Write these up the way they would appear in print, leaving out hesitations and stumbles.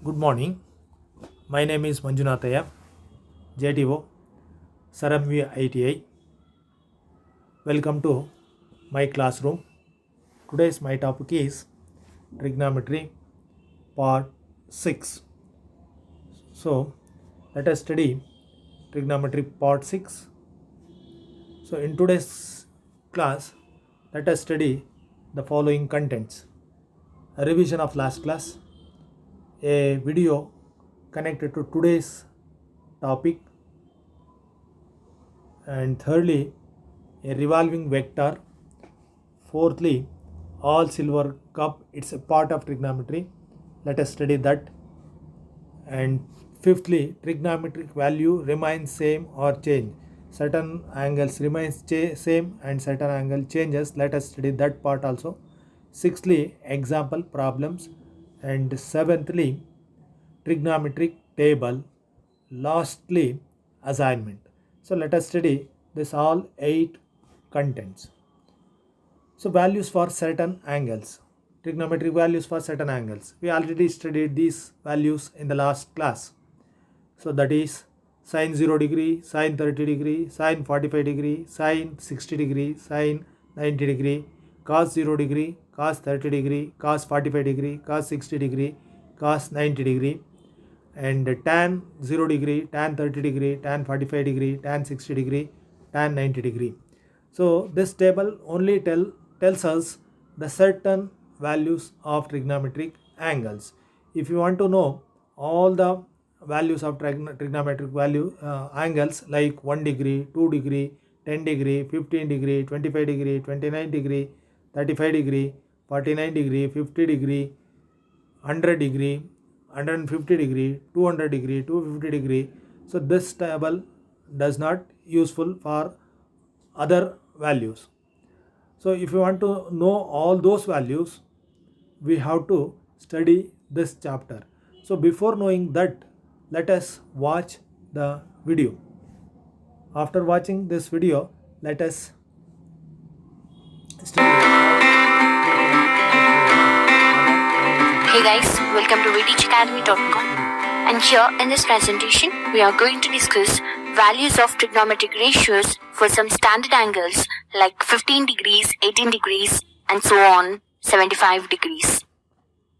Good morning. My name is Manjunathaya, JTO, Saramvi ITI. Welcome to my classroom. Today's my topic is trigonometry part 6. So let us study trigonometry part 6. So in today's class, let us study the following contents: a revision of last class, a video connected to today's topic, and thirdly, a revolving vector. Fourthly, all silver cup, it's a part of trigonometry. Let us study that. And fifthly, trigonometric value remains same or change. Certain angles remains same and certain angle changes. Let us study that part also. Sixthly, example problems. And seventhly, trigonometric table. Lastly, assignment. So let us study this all 8 contents. So values for certain angles, trigonometric values for certain angles. We already studied these values in the last class. So that is sine 0 degree, sine 30 degree, sine 45 degree, sine 60 degree, sine 90 degree, cos 0 degree, cos 30 degree, cos 45 degree, cos 60 degree, cos 90 degree, and tan 0 degree, tan 30 degree, tan 45 degree, tan 60 degree, tan 90 degree. So this table only tells us the certain values of trigonometric angles. If you want to know all the values of trigonometric value angles like 1 degree, 2 degree, 10 degree, 15 degree, 25 degree, 29 degree, 35 degree, 49 degree, 50 degree, 100 degree, 150 degree, 200 degree, 250 degree. So this table does not useful for other values. So if you want to know all those values, we have to study this chapter. So before knowing that, let us watch the video. After watching this video, let us study. Hey guys, welcome to vteachacademy.com, and here in this presentation we are going to discuss values of trigonometric ratios for some standard angles like 15 degrees, 18 degrees and so on 75 degrees.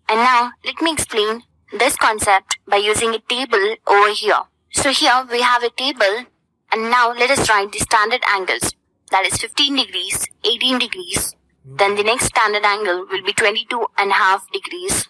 And now let me explain this concept by using a table over here. So here we have a table, and now let us write the standard angles, that is 15 degrees, 18 degrees, then the next standard angle will be 22.5 degrees,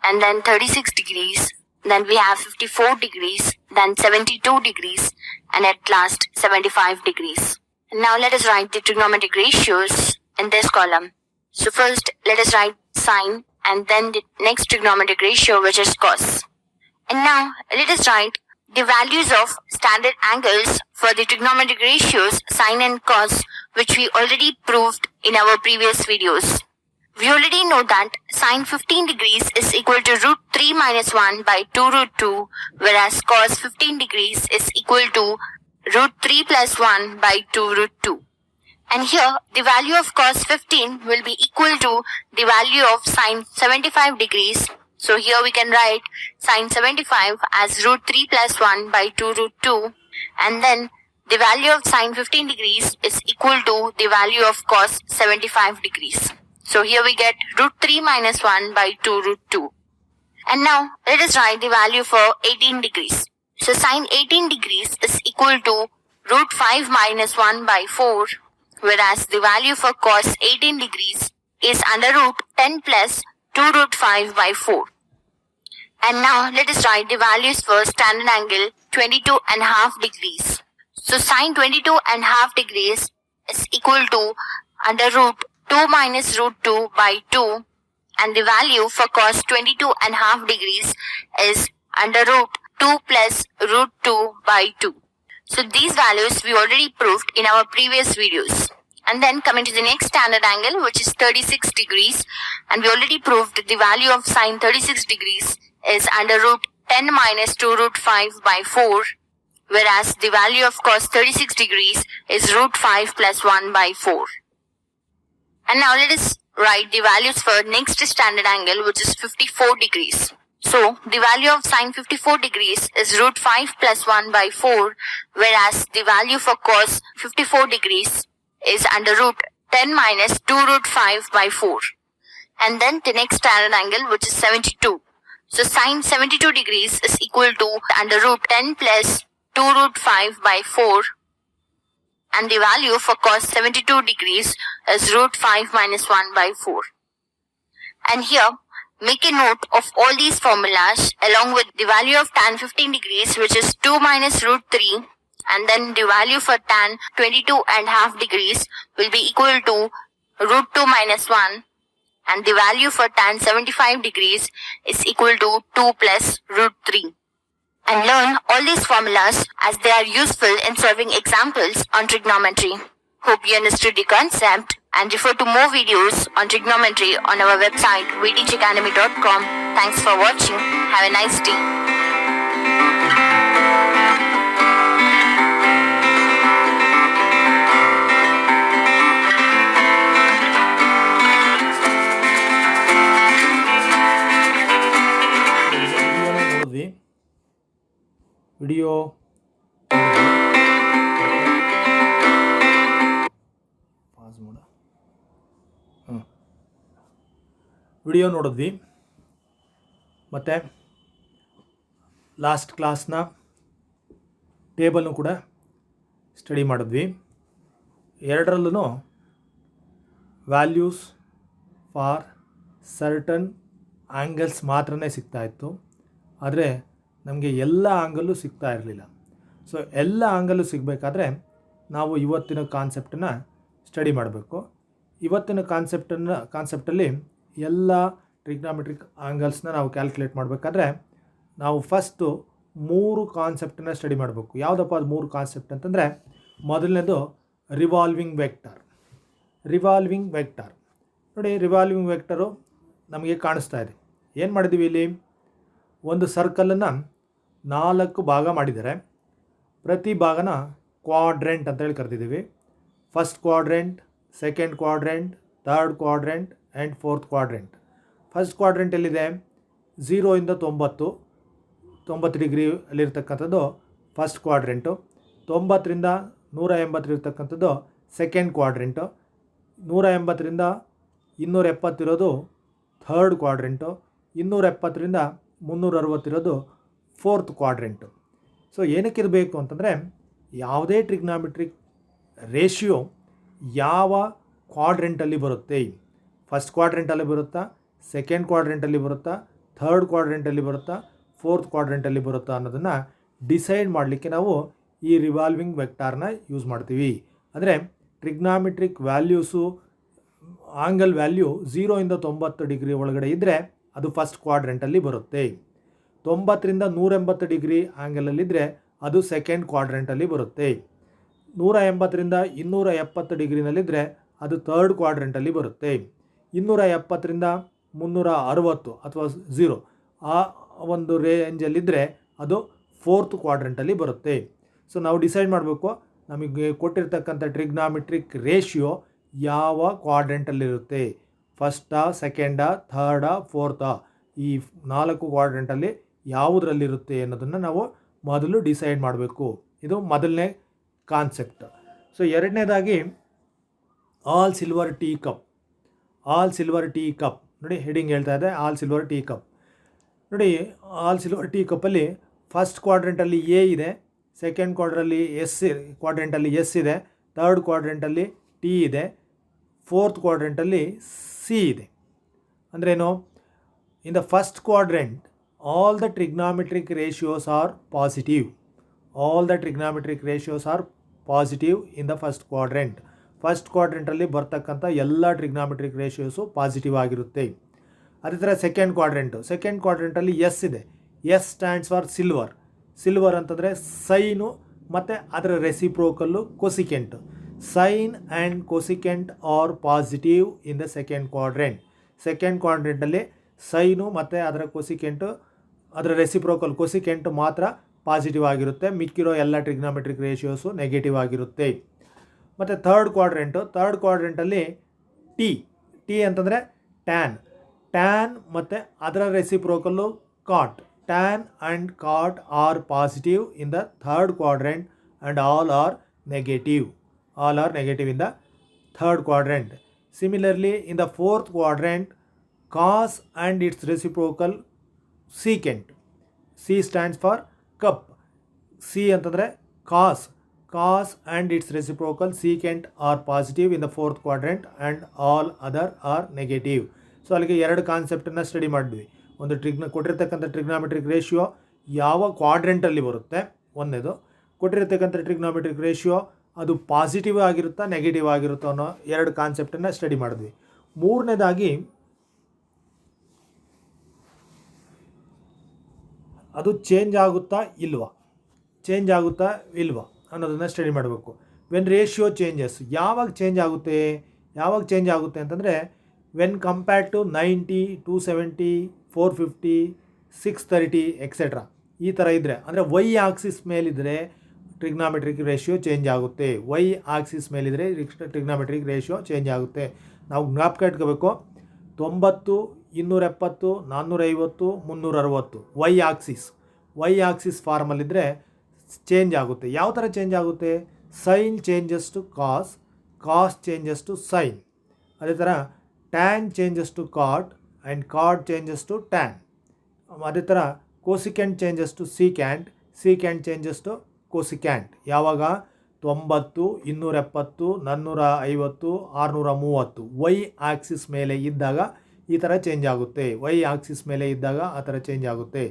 and then 36 degrees, then we have 54 degrees, then 72 degrees, and at last 75 degrees. Now let us write the trigonometric ratios in this column. So first let us write sine and then the next trigonometric ratio, which is cos. And now let us write the values of standard angles for the trigonometric ratios sine and cos, which we already proved in our previous videos. We already know that sine 15 degrees is equal to root 3 minus 1 by 2 root 2, whereas cos 15 degrees is equal to root 3 plus 1 by 2 root 2. And here the value of cos 15 will be equal to the value of sine 75 degrees. So here we can write sine 75 as root 3 plus 1 by 2 root 2, and then the value of sine 15 degrees is equal to the value of cos 75 degrees. So here we get root 3 minus 1 by 2 root 2. And now let us write the value for 18 degrees. So sine 18 degrees is equal to root 5 minus 1 by 4, whereas the value for cos 18 degrees is under root 10 plus 2 root 5 by 4. And now let us write the values for standard angle 22.5 degrees. So sine 22.5 degrees is equal to under root 2 minus root 2 by 2, and the value for cos 22.5 degrees is under root 2 plus root 2 by 2. So these values we already proved in our previous videos. And then coming to the next standard angle, which is 36 degrees, and we already proved the value of sine 36 degrees is under root 10 minus 2 root 5 by 4, whereas the value of cos 36 degrees is root 5 plus 1 by 4. And now let us write the values for next standard angle, which is 54 degrees. So, the value of sine 54 degrees is root 5 plus 1 by 4, whereas the value for cos 54 degrees is under root 10 minus 2 root 5 by 4. And then the next standard angle, which is 72. So, sine 72 degrees is equal to under root 10 plus 2 root 5 by 4. And the value for cos 72 degrees is root 5 minus 1 by 4. And here, make a note of all these formulas along with the value of tan 15 degrees, which is 2 minus root 3, and then the value for tan 22 and half degrees will be equal to root 2 minus 1, and the value for tan 75 degrees is equal to 2 plus root 3. And learn all these formulas as they are useful in solving examples on trigonometry. Hope you understood the concept and refer to more videos on trigonometry on our website vteachacademy.com. Thanks for watching. Have a nice day. Video pause ಮಾಡ video ನೋಡಿದ್ವಿ ಮತ್ತು last ಕ್ಲಾಸ್ನ ಟೇಬಲ್ನು ಕೂಡ study ಮಾಡಿದ್ವಿ. ಎರಡರಲ್ಲೂ values for certain angles ಮಾತ್ರನೇ ಸಿಗ್ತಾಯಿತ್ತು, ಆದರೆ ನಮಗೆ ಎಲ್ಲ ಆ್ಯಂಗಲ್ಲು ಸಿಗ್ತಾ ಇರಲಿಲ್ಲ. ಸೊ ಎಲ್ಲ ಆ್ಯಂಗಲ್ಲು ಸಿಗಬೇಕಾದ್ರೆ ನಾವು ಇವತ್ತಿನ ಕಾನ್ಸೆಪ್ಟನ್ನು ಸ್ಟಡಿ ಮಾಡಬೇಕು. ಇವತ್ತಿನ ಕಾನ್ಸೆಪ್ಟಲ್ಲಿ ಎಲ್ಲ ಟ್ರಿಗ್ನಾಮೆಟ್ರಿಕ್ ಆ್ಯಂಗಲ್ಸ್ನ ನಾವು ಕ್ಯಾಲ್ಕುಲೇಟ್ ಮಾಡಬೇಕಾದ್ರೆ ನಾವು ಫಸ್ಟು 3 ಕಾನ್ಸೆಪ್ಟನ್ನು ಸ್ಟಡಿ ಮಾಡಬೇಕು. ಯಾವುದಪ್ಪ ಅದು 3 ಕಾನ್ಸೆಪ್ಟ್ ಅಂತಂದರೆ, ಮೊದಲನೇದು ರಿವಾಲ್ವಿಂಗ್ ವೆಕ್ಟರ್. ರಿವಾಲ್ವಿಂಗ್ ವೆಕ್ಟರ್ ನೋಡಿ, ರಿವಾಲ್ವಿಂಗ್ ವೆಕ್ಟರು ನಮಗೆ ಕಾಣಿಸ್ತಾ ಇದೆ. ಏನು ಮಾಡಿದ್ದೀವಿ ಇಲ್ಲಿ, ಒಂದು ಸರ್ಕಲನ್ನು 4 ಭಾಗ ಮಾಡಿದ್ದಾರೆ. ಪ್ರತಿ ಭಾಗನ ಕ್ವಾಡ್ರೆಂಟ್ ಅಂತೇಳಿ ಕರೆದಿದ್ದೀವಿ. First quadrant, second quadrant, third quadrant and fourth quadrant. First quadrant ಎಲ್ಲಿದೆ, 0 ಇಂದ 90 ಡಿಗ್ರಿ ಅಲ್ಲಿರ್ತಕ್ಕಂಥದ್ದು ಫಸ್ಟ್ ಕ್ವಾಡ್ರೆಂಟು. 90ರಿಂದ 180 ಇರ್ತಕ್ಕಂಥದ್ದು ಸೆಕೆಂಡ್ ಕ್ವಾಡ್ರೆಂಟು. 180ರಿಂದ 270 ಇರೋದು ಥರ್ಡ್ ಕ್ವಾಡ್ರೆಂಟು. 270ರಿಂದ 360 ಇರೋದು ಫೋರ್ತ್ ಕ್ವಾಡ್ರೆಂಟು. ಸೊ ಏನಕ್ಕಿರಬೇಕು ಅಂತಂದರೆ, ಯಾವುದೇ ಟ್ರಿಗ್ನಾಮೆಟ್ರಿಕ್ ರೇಷಿಯೋ ಯಾವ ಕ್ವಾಡ್ರೆಂಟಲ್ಲಿ ಬರುತ್ತೆ, ಫಸ್ಟ್ ಕ್ವಾಡ್ರೆಂಟಲ್ಲಿ ಬರುತ್ತಾ, ಸೆಕೆಂಡ್ ಕ್ವಾಡ್ರೆಂಟಲ್ಲಿ ಬರುತ್ತಾ, ಥರ್ಡ್ ಕ್ವಾಡ್ರೆಂಟಲ್ಲಿ ಬರುತ್ತಾ, ಫೋರ್ತ್ ಕ್ವಾಡ್ರೆಂಟಲ್ಲಿ ಬರುತ್ತಾ ಅನ್ನೋದನ್ನು ಡಿಸೈಡ್ ಮಾಡಲಿಕ್ಕೆ ನಾವು ಈ ರಿವಾಲ್ವಿಂಗ್ ವೆಕ್ಟಾರ್ನ ಯೂಸ್ ಮಾಡ್ತೀವಿ. ಅಂದರೆ ಟ್ರಿಗ್ನಾಮೆಟ್ರಿಕ್ ವ್ಯಾಲ್ಯೂಸು ಆಂಗಲ್ ವ್ಯಾಲ್ಯೂ 0 ಇಂದ 90 ಡಿಗ್ರಿ ಒಳಗಡೆ ಇದ್ದರೆ ಅದು ಫಸ್ಟ್ ಕ್ವಾಡ್ರೆಂಟಲ್ಲಿ ಬರುತ್ತೆ. 90ರಿಂದ 180 ಡಿಗ್ರಿ ಆ್ಯಂಗಲಲ್ಲಿದ್ದರೆ ಅದು ಸೆಕೆಂಡ್ ಕ್ವಾಡ್ರೆಂಟಲ್ಲಿ ಬರುತ್ತೆ. 180ರಿಂದ 270 ಡಿಗ್ರಿನಲ್ಲಿದ್ದರೆ ಅದು ಥರ್ಡ್ ಕ್ವಾಡ್ರೆಂಟಲ್ಲಿ ಬರುತ್ತೆ. 270ರಿಂದ 360 ಅಥವಾ 0 ಆ ಒಂದು ರೇಂಜಲ್ಲಿದ್ದರೆ ಅದು ಫೋರ್ತ್ ಕ್ವಾಡ್ರೆಂಟಲ್ಲಿ ಬರುತ್ತೆ. ಸೊ ನಾವು ಡಿಸೈಡ್ ಮಾಡಬೇಕು, ನಮಗೆ ಕೊಟ್ಟಿರ್ತಕ್ಕಂಥ ಟ್ರಿಗ್ನಾಮೆಟ್ರಿಕ್ ರೇಷಿಯೋ ಯಾವ ಕ್ವಾಡ್ರೆಂಟಲ್ಲಿರುತ್ತೆ, ಫಸ್ಟಾ, ಸೆಕೆಂಡಾ, ಥರ್ಡಾ, ಫೋರ್ತಾ, ಈ 4 ಕ್ವಾಡ್ರೆಂಟಲ್ಲಿ ಯಾವುದರಲ್ಲಿರುತ್ತೆ ಅನ್ನೋದನ್ನು ನಾವು ಮೊದಲು ಡಿಸೈಡ್ ಮಾಡಬೇಕು. ಇದು ಮೊದಲನೇ ಕಾನ್ಸೆಪ್ಟ್. ಸೊ ಎರಡನೇದಾಗಿ all silver tea cup. All silver tea cup ನೋಡಿ, ಹೆಡಿಂಗ್ ಹೇಳ್ತಾ ಇದೆ ಆಲ್ ಸಿಲ್ವರ್ ಟೀ ಕಪ್. ನೋಡಿ, ಆಲ್ ಸಿಲ್ವರ್ ಟೀ ಕಪ್ಪಲ್ಲಿ ಫಸ್ಟ್ ಕ್ವಾಡ್ರೆಂಟಲ್ಲಿ ಎ ಇದೆ, ಸೆಕೆಂಡ್ ಕ್ವಾಡ್ರೆಂಟಲ್ಲಿ ಎಸ್ ಇದೆ, ಥರ್ಡ್ ಕ್ವಾಡ್ರೆಂಟಲ್ಲಿ ಟಿ ಇದೆ, ಫೋರ್ತ್ ಕ್ವಾಡ್ರೆಂಟಲ್ಲಿ ಸಿ ಇದೆ. ಅಂದ್ರೇನು, in the first quadrant all the trigonometric ratios are positive. All the trigonometric ratios are positive in the first quadrant. First ಕ್ವಾಡ್ರೆಂಟಲ್ಲಿ ಬರ್ತಕ್ಕಂಥ ಎಲ್ಲ ಟ್ರಿಗ್ನಾಮೆಟ್ರಿಕ್ ರೇಷಿಯೋಸು ಪಾಸಿಟಿವ್ ಆಗಿರುತ್ತೆ. ಅದೇ ಥರ ಸೆಕೆಂಡ್ ಕ್ವಾಡ್ರೆಂಟಲ್ಲಿ ಎಸ್ ಇದೆ. S stands for silver. Silver ಅಂತಂದರೆ sine ಮತ್ತು ಅದರ reciprocal cosecant. Sine and cosecant are positive in the second quadrant. Second ಕ್ವಾಡ್ರೆಂಟಲ್ಲಿ ಸೈನು ಮತ್ತು ಅದರ ಕೊಸಿಕೆಂಟು, ಅದರ ರೆಸಿಪ್ರೋಕಲ್ ಕೊಸಿಕೆಂಟು ಮಾತ್ರ ಪಾಸಿಟಿವ್ ಆಗಿರುತ್ತೆ. ಮಿಕ್ಕಿರೋ ಎಲ್ಲ ಟ್ರಿಗ್ನಾಮೆಟ್ರಿಕ್ ರೇಷಿಯೋಸು ನೆಗೆಟಿವ್ ಆಗಿರುತ್ತೆ. ಮತ್ತು ಥರ್ಡ್ ಕ್ವಾಡ್ರೆಂಟಲ್ಲಿ ಟಿ ಅಂತಂದರೆ ಟ್ಯಾನ್ ಮತ್ತು ಅದರ ರೆಸಿಪ್ರೋಕಲ್ಲು cot. Tan and cot are positive in the third quadrant and all are negative. All are negative in the third quadrant. Similarly, in the fourth quadrant, cos and its reciprocal secant. C stands for cup. C ಅಂತಂದರೆ cos and its reciprocal secant are positive in the fourth quadrant and all other are negative. So ಅಲ್ಲಿಗೆ ಎರಡು ಕಾನ್ಸೆಪ್ಟನ್ನು study ಮಾಡಿದ್ವಿ. ಒಂದು ಕೊಟ್ಟಿರ್ತಕ್ಕಂಥ trigonometric ratio ಯಾವ ಕ್ವಾಡ್ರೆಂಟಲ್ಲಿ ಬರುತ್ತೆ ಒಂದೇದು, ಕೊಟ್ಟಿರ್ತಕ್ಕಂಥ trigonometric ratio ಅದು ಪಾಸಿಟಿವ್ ಆಗಿರುತ್ತಾ ನೆಗೆಟಿವ್ ಆಗಿರುತ್ತೋ ಅನ್ನೋ ಎರಡು ಕಾನ್ಸೆಪ್ಟನ್ನು ಸ್ಟಡಿ ಮಾಡಿದ್ವಿ. ಮೂರನೇದಾಗಿ ಅದು ಚೇಂಜ್ ಆಗುತ್ತಾ ಇಲ್ವಾ ಅನ್ನೋದನ್ನು ಸ್ಟಡಿ ಮಾಡಬೇಕು. ವೆನ್ ರೇಷಿಯೋ ಚೇಂಜಸ್, ಯಾವಾಗ ಚೇಂಜ್ ಆಗುತ್ತೆ ಅಂತಂದರೆ ವೆನ್ ಕಂಪೇರ್ಡ್ ಟು 90, 270, 450, 630 ಎಕ್ಸೆಟ್ರಾ ಈ ಥರ ಇದ್ದರೆ, ಅಂದರೆ ವೈ ಆಕ್ಸಿಸ್ ಮೇಲಿದ್ದರೆ ಟ್ರಿಗ್ನಾಮೆಟ್ರಿಕ್ ರೇಷಿಯೋ ಚೇಂಜ್ ಆಗುತ್ತೆ. ವೈ ಆಕ್ಸಿಸ್ ಮೇಲಿದ್ದರೆ ಟ್ರಿಗ್ನಾಮೆಟ್ರಿಕ್ ರೇಷಿಯೋ ಚೇಂಜ್ ಆಗುತ್ತೆ. ನಾವು ಜ್ಞಾಪಕ ಇಟ್ಕೋಬೇಕು, 90, 270, 450, 360 ವೈ ಆಕ್ಸಿಸ್ ಫಾರ್ಮಲ್ಲಿದ್ದರೆ ಚೇಂಜ್ ಆಗುತ್ತೆ. ಯಾವ ಥರ ಚೇಂಜ್ ಆಗುತ್ತೆ? Sine changes to cos changes to sine. ಅದೇ ಥರ tan changes to cot and cot changes to tan. ಅದೇ ಥರ cosecant changes to secant changes to cosecant. ಯಾವಾಗ? 90, 270, 450, 630 ವೈ ಆಕ್ಸಿಸ್ ಮೇಲೆ ಇದ್ದಾಗ ಈ ಥರ ಚೇಂಜ್ ಆಗುತ್ತೆ. ವೈ ಆಕ್ಸಿಸ್ ಮೇಲೆ ಇದ್ದಾಗ ಆ ಥರ ಚೇಂಜ್ ಆಗುತ್ತೆ.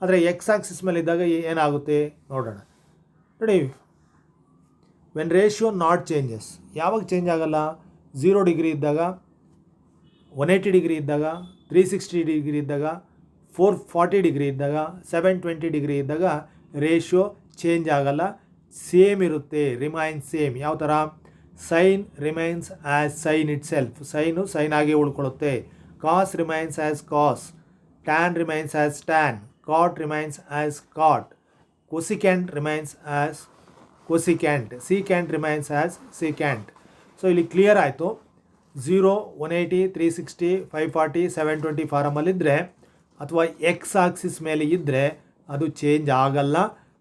ಆದರೆ ಎಕ್ಸ್ ಆಕ್ಸಿಸ್ ಮೇಲೆ ಇದ್ದಾಗ ಏನಾಗುತ್ತೆ ನೋಡೋಣ. ನೋಡಿ, ವೆನ್ ರೇಷಿಯೋ ನಾಟ್ ಚೇಂಜಸ್, ಯಾವಾಗ ಚೇಂಜ್ ಆಗಲ್ಲ? 0 ಡಿಗ್ರಿ ಇದ್ದಾಗ, 180 ಡಿಗ್ರಿ ಇದ್ದಾಗ, 360 ಡಿಗ್ರಿ ಇದ್ದಾಗ, 440 ಡಿಗ್ರಿ ಇದ್ದಾಗ, 720 ಡಿಗ್ರಿ ಇದ್ದಾಗ ರೇಷಿಯೋ ಚೇಂಜ್ ಆಗಲ್ಲ, ಸೇಮ್ ಇರುತ್ತೆ, ರಿಮೈನ್ಸ್ ಸೇಮ್. ಯಾವ ಥರ? Sine remains as sine itself, sine ಆಗಿ ಉಳ್ಕೊಳ್ಳುತ್ತೆ. Cos remains as cos, tan remains as tan, cot remains as cot, cosecant remains as cosecant, secant remains as secant. So ಇಲ್ಲಿ clear ಆಯಿತು. 0, 180, 360, 540, 720 ಫಾರಮಲ್ಲಿದ್ದರೆ ಅಥವಾ X Axis ಮೇಲೆ ಇದ್ದರೆ ಅದು change ಆಗಲ್ಲ.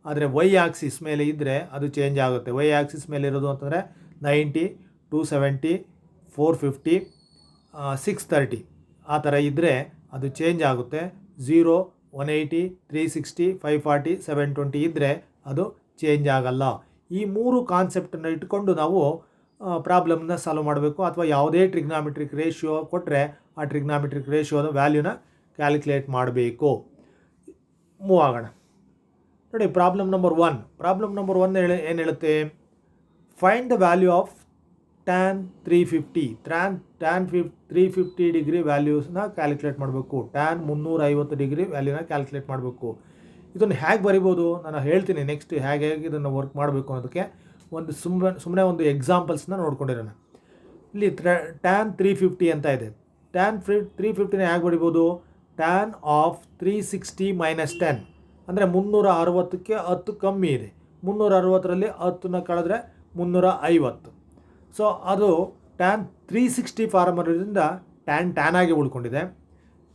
ಆದರೆ ವೈ ಆಕ್ಸಿಸ್ ಮೇಲೆ ಇದ್ದರೆ ಅದು ಚೇಂಜ್ ಆಗುತ್ತೆ. ವೈ ಆಕ್ಸಿಸ್ ಮೇಲೆ ಇರೋದು ಅಂತಂದರೆ 90, 270, 450, 630 ಆ ಥರ ಇದ್ದರೆ ಅದು ಚೇಂಜ್ ಆಗುತ್ತೆ. 0, 180, 360, 540, 720 ಇದ್ದರೆ ಅದು ಚೇಂಜ್ ಆಗಲ್ಲ. ಈ ಮೂರು ಕಾನ್ಸೆಪ್ಟನ್ನು ಇಟ್ಕೊಂಡು ನಾವು ಪ್ರಾಬ್ಲಮ್ನ ಸಾಲ್ವ್ ಮಾಡಬೇಕು. ಅಥವಾ ಯಾವುದೇ ಟ್ರಿಗ್ನಾಮೆಟ್ರಿಕ್ ರೇಷಿಯೋ ಕೊಟ್ಟರೆ ಆ ಟ್ರಿಗ್ನಾಮೆಟ್ರಿಕ್ ರೇಷಿಯೋದ ವ್ಯಾಲ್ಯೂನ ಕ್ಯಾಲ್ಕುಲೇಟ್ ಮಾಡಬೇಕು. ಮೂವ್ ಆಗೋಣ. ನೋಡಿ, ಪ್ರಾಬ್ಲಮ್ ನಂಬರ್ 1 ಏನು ಹೇಳುತ್ತೆ? Find the value of tan 350. Tan 350 degree ವ್ಯಾಲ್ಯೂಸ್ನ ಕ್ಯಾಲ್ಕುಲೇಟ್ ಮಾಡಬೇಕು. ಟ್ಯಾನ್ 350 ಡಿಗ್ರಿ ವ್ಯಾಲ್ಯೂನ ಕ್ಯಾಲ್ಕುಲೇಟ್ ಮಾಡಬೇಕು. ಇದನ್ನು ಹೇಗೆ ಬರಿಬೋದು ನಾನು ಹೇಳ್ತೀನಿ ನೆಕ್ಸ್ಟ್, ಹೇಗೆ ಇದನ್ನು ವರ್ಕ್ ಮಾಡಬೇಕು ಅನ್ನೋದಕ್ಕೆ ಒಂದು ಸುಮ್ಮನೆ ಒಂದು ಎಕ್ಸಾಂಪಲ್ಸ್ನ ನೋಡ್ಕೊಂಡಿರೋಣ. ಇಲ್ಲಿ ಟ್ಯಾನ್ 350 ಅಂತ ಇದೆ. ಟ್ಯಾನ್ 350ನ ಹೇಗೆ ಬರಿಬೋದು? ಟ್ಯಾನ್ ಆಫ್ 360 - 10 ಅಂದರೆ 360ಕ್ಕೆ 10 ಕಮ್ಮಿ ಇದೆ. 360ರಲ್ಲಿ 10ನ ಕಳೆದ್ರೆ 350. ಸೊ ಅದು ಟ್ಯಾನ್ 360 ಫಾರ್ಮರಿಂದ ಟ್ಯಾನ್ ಆಗಿ ಉಳ್ಕೊಂಡಿದೆ.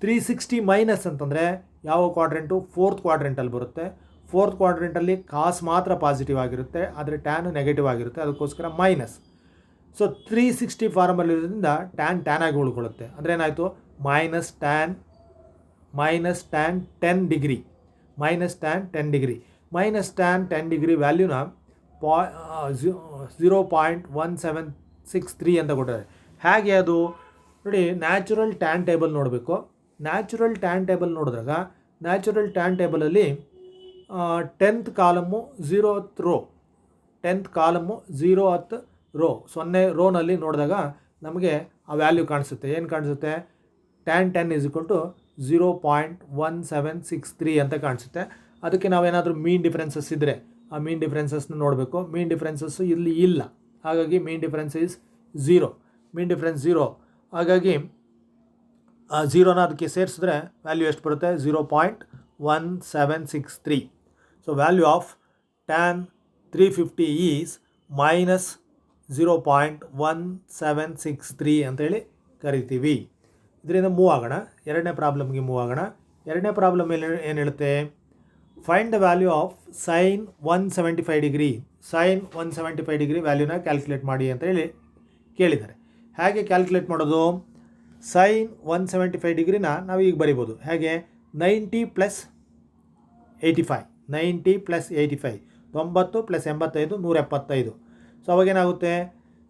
360 ಮೈನಸ್ ಅಂತಂದರೆ ಯಾವ ಕ್ವಾಡ್ರೆಂಟು? ಫೋರ್ತ್ ಕ್ವಾಡ್ರೆಂಟಲ್ಲಿ ಬರುತ್ತೆ. ಫೋರ್ತ್ ಕ್ವಾಡ್ರೆಂಟಲ್ಲಿ ಕಾಸ್ ಮಾತ್ರ ಪಾಸಿಟಿವ್ ಆಗಿರುತ್ತೆ, ಆದರೆ ಟ್ಯಾನ್ ನೆಗೆಟಿವ್ ಆಗಿರುತ್ತೆ, ಅದಕ್ಕೋಸ್ಕರ ಮೈನಸ್. ಸೊ 360 ಫಾರ್ಮಲ್ಲಿರೋದ್ರಿಂದ ಟ್ಯಾನ್ ಆಗಿ ಉಳ್ಕೊಳ್ಳುತ್ತೆ. ಅಂದರೆ ಏನಾಯಿತು? Minus tan 10 degree. Minus tan 10 degree ವ್ಯಾಲ್ಯೂನ 0.1763 ಅಂತ ಕೊಟ್ಟಿದ್ದಾರೆ. ಹೇಗೆ ಅದು? ನೋಡಿ, ನ್ಯಾಚುರಲ್ ಟ್ಯಾನ್ ಟೇಬಲ್ ನೋಡಬೇಕು. ನ್ಯಾಚುರಲ್ ಟ್ಯಾನ್ ಟೇಬಲ್ ನೋಡಿದಾಗ ನ್ಯಾಚುರಲ್ ಟ್ಯಾನ್ ಟೇಬಲಲ್ಲಿ 10th column 0th row, 10th column 0th row, 0 ರೋನಲ್ಲಿ ನೋಡಿದಾಗ ನಮಗೆ ಆ ವ್ಯಾಲ್ಯೂ ಕಾಣಿಸುತ್ತೆ. ಏನು ಕಾಣಿಸುತ್ತೆ? ಟ್ಯಾನ್ 10 = 0.1763 ಅಂತ ಕಾಣಿಸುತ್ತೆ. ಅದಕ್ಕೆ ನಾವೇನಾದರೂ ಮೀನ್ ಡಿಫ್ರೆನ್ಸಸ್ ಇದ್ದರೆ ಆ ಮೀನ್ ಡಿಫ್ರೆನ್ಸಸ್ನ ನೋಡಬೇಕು. ಮೀನ್ ಡಿಫ್ರೆನ್ಸಸ್ಸು ಇಲ್ಲಿ ಇಲ್ಲ, ಹಾಗಾಗಿ ಮೀನ್ ಡಿಫ್ರೆನ್ಸ್ ಈಸ್ 0. ಮೀನ್ ಡಿಫ್ರೆನ್ಸ್ 0, ಹಾಗಾಗಿ 0ನ ಅದಕ್ಕೆ ಸೇರಿಸಿದ್ರೆ ವ್ಯಾಲ್ಯೂ ಎಷ್ಟು ಬರುತ್ತೆ? 0.1763. So value of tan 350 is minus 0.1763 ಅಂತೇಳಿ ಕರಿತೀವಿ. ಇದರಿಂದ ಮೂವ್ ಆಗೋಣ. ಎರಡನೇ ಪ್ರಾಬ್ಲಮ್ಗೆ ಮೂವ್ ಆಗೋಣ. ಎರಡನೇ ಪ್ರಾಬ್ಲಮ್ ಏನು ಹೇಳುತ್ತೆ, find the value of sine 175 degree, sine 175 degree ವ್ಯಾಲ್ಯೂನ ಕ್ಯಾಲ್ಕುಲೇಟ್ ಮಾಡಿ ಅಂತ ಹೇಳಿ ಕೇಳಿದ್ದಾರೆ. ಹೇಗೆ ಕ್ಯಾಲ್ಕುಲೇಟ್ ಮಾಡೋದು? ಸೈನ್ 175 ಡಿಗ್ರಿನ ನಾವು ಈಗ ಬರಿಬೋದು. ಹೇಗೆ? 90 + 85, 90 + 85, 90 + 85 175. ಸೊ ಅವಾಗೇನಾಗುತ್ತೆ,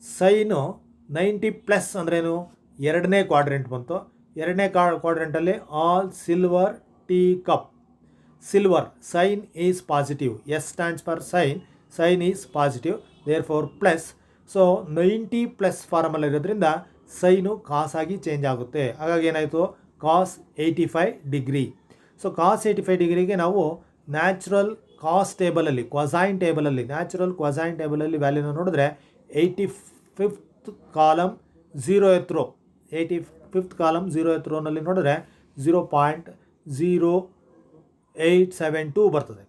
ಸೈನು 90 ಪ್ಲಸ್ ಅಂದ್ರೇನು, ಎರಡನೇ ಕ್ವಾಡ್ರೆಂಟ್ ಬಂತು. ಎರಡನೇ ಕ್ವಾಡ್ರೆಂಟಲ್ಲಿ all silver tea cup, silver, sine is positive, S stands for sine, sine is positive, therefore plus. So 90 plus formula ಇರೋದ್ರಿಂದ ಸೈನು ಕಾಸಾಗಿ ಚೇಂಜ್ ಆಗುತ್ತೆ. ಹಾಗಾಗಿ ಏನಾಯಿತು, ಕಾಸ್ 85 ಡಿಗ್ರಿ. ಸೊ ಕಾಸ್ 85 ಡಿಗ್ರಿಗೆ ನಾವು ನ್ಯಾಚುರಲ್ ಕಾಸ್ ಟೇಬಲಲ್ಲಿ, ಕ್ವಸೈನ್ ಟೇಬಲಲ್ಲಿ, ನ್ಯಾಚುರಲ್ ಕ್ವಸೈನ್ ಟೇಬಲಲ್ಲಿ ವ್ಯಾಲ್ಯೂನ ನೋಡಿದ್ರೆ 85th column 0th rho, 85th column 0th ರೋನಲ್ಲಿ ನೋಡಿದ್ರೆ 0.0872 ಬರ್ತದೆ.